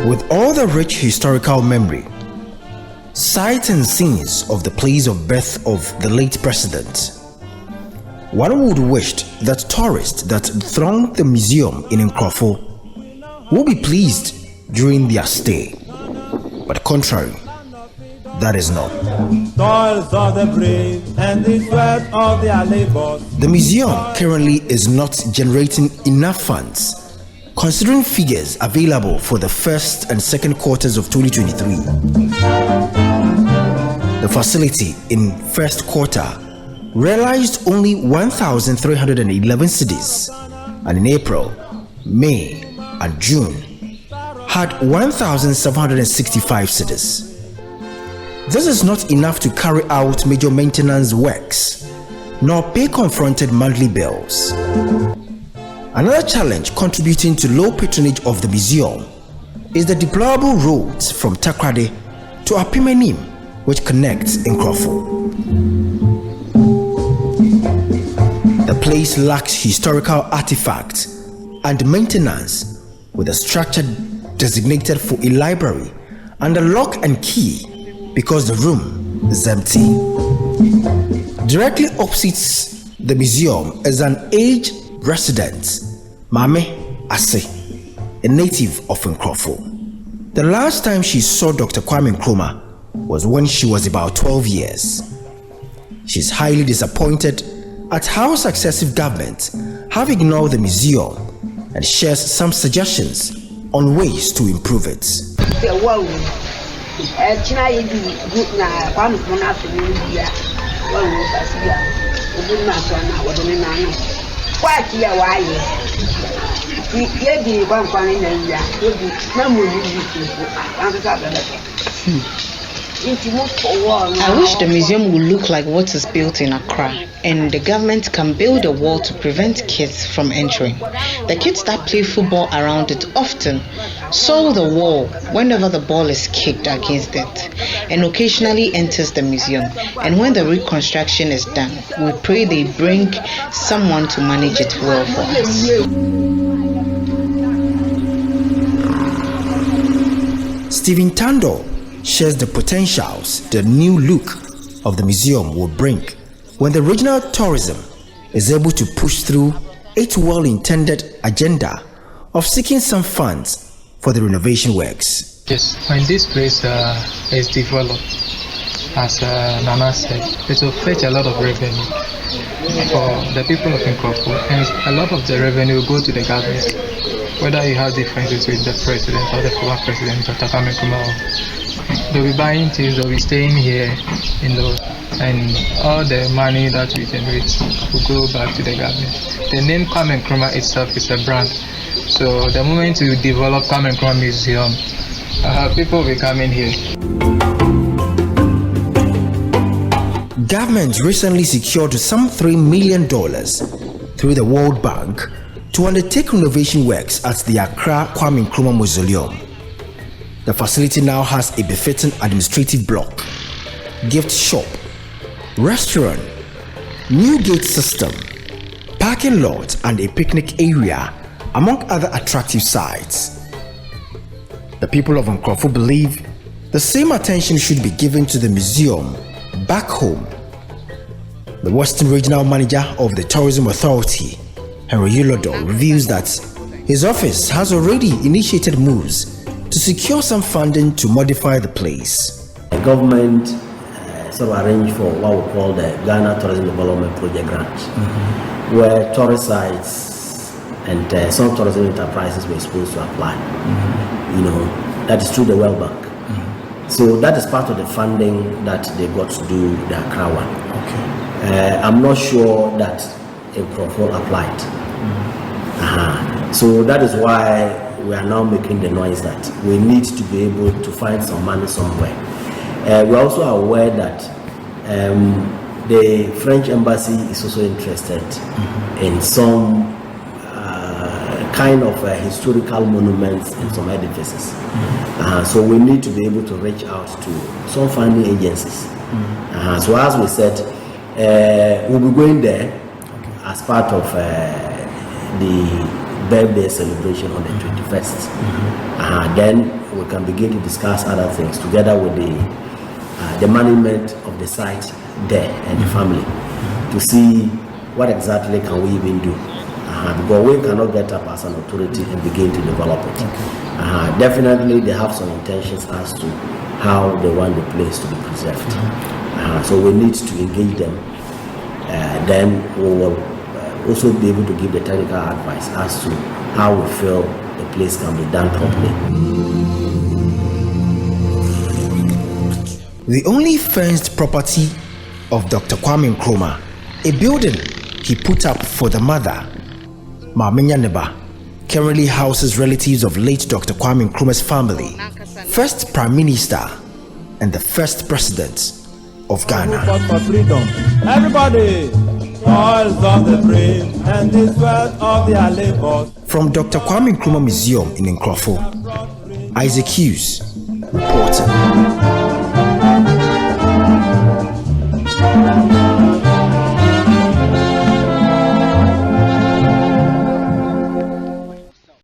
With all the rich historical memory, sights and scenes of the place of birth of the late president, one would wish that tourists that throng the museum in Nkroful will be pleased during their stay. But contrary, that is not. Toils of the brave and the sweat of their labors. The museum currently is not generating enough funds, considering figures available for the first and second quarters of 2023. The facility in first quarter realized only 1,311 cedis, and in April, May, and June had 1,765 cedis. This is not enough to carry out major maintenance works, nor pay confronted monthly bills. Another challenge contributing to low patronage of the museum is the deplorable roads from Takrade to Apimenim, which connects Nkroful. The place lacks historical artifacts and maintenance, with a structure designated for a library and a lock and key because the room is empty. Directly opposite the museum is an aged resident, Mame Ase, a native of Nkroful. The last time she saw Dr. Kwame Nkrumah was when she was about 12 years. She is highly disappointed at how successive governments have ignored the museum and shares some suggestions on ways to improve it. I wish the museum would look like what is built in Accra, and the government can build a wall to prevent kids from entering. The kids that play football around it often saw the wall whenever the ball is kicked against it, and occasionally enters the museum. And when the reconstruction is done, we pray they bring someone to manage it well for us. Stephen Tando shares the potentials the new look of the museum will bring when the regional tourism is able to push through its well-intended agenda of seeking some funds for the renovation works. Yes, when this place is developed, as Nana said, it will fetch a lot of revenue for the people of Nkroful, and a lot of the revenue will go to the government. Whether you have differences with the president or the former president, Dr. Kwame Nkrumah, they'll be buying things, they'll be staying here, and all the money that we generate will go back to the government. The name Kwame Nkrumah itself is a brand. So the moment you develop Kwame Nkrumah Museum, people will be coming here. Government recently secured some $3 million through the World Bank to undertake renovation works at the Accra Kwame Nkrumah Mausoleum. The facility now has a befitting administrative block, gift shop, restaurant, new gate system, parking lot, and a picnic area, among other attractive sites. The people of Nkroful believe the same attention should be given to the museum back home. The Western Regional Manager of the Tourism Authority, Henry Ulodo, reveals that his office has already initiated moves to secure some funding to modify the place. The government sort of arranged for what we call the Ghana Tourism Development Project Grant, where tourist sites and some tourism enterprises were supposed to apply. You know, that is through the World Bank. So that is part of the funding that they got to do the Accra one. I'm not sure that Nkroful applied. So that is why we are now making the noise that we need to be able to find some money somewhere. We are also aware that the French embassy is also interested in some kind of historical monuments and some edifices. So we need to be able to reach out to some funding agencies. So as we said, we'll be going there as part of the birthday celebration on the 21st. Then we can begin to discuss other things together with the management of the site there and the family to see what exactly can we even do. Because we cannot get up as an authority and begin to develop it. Definitely they have some intentions as to how they want the place to be preserved. So we need to engage them. Then we will also be able to give the technical advice as to how we feel the place can be done properly. The only fenced property of Dr. Kwame Nkrumah, a building he put up for the mother, Mame Nyaneba, currently houses relatives of late Dr. Kwame Nkrumah's family, first Prime Minister and the first President of Ghana. For freedom. Everybody, toils of the brave and the sweat of their labor. From Dr. Kwame Nkrumah Museum in Nkroful, Isaac Hughes reporting.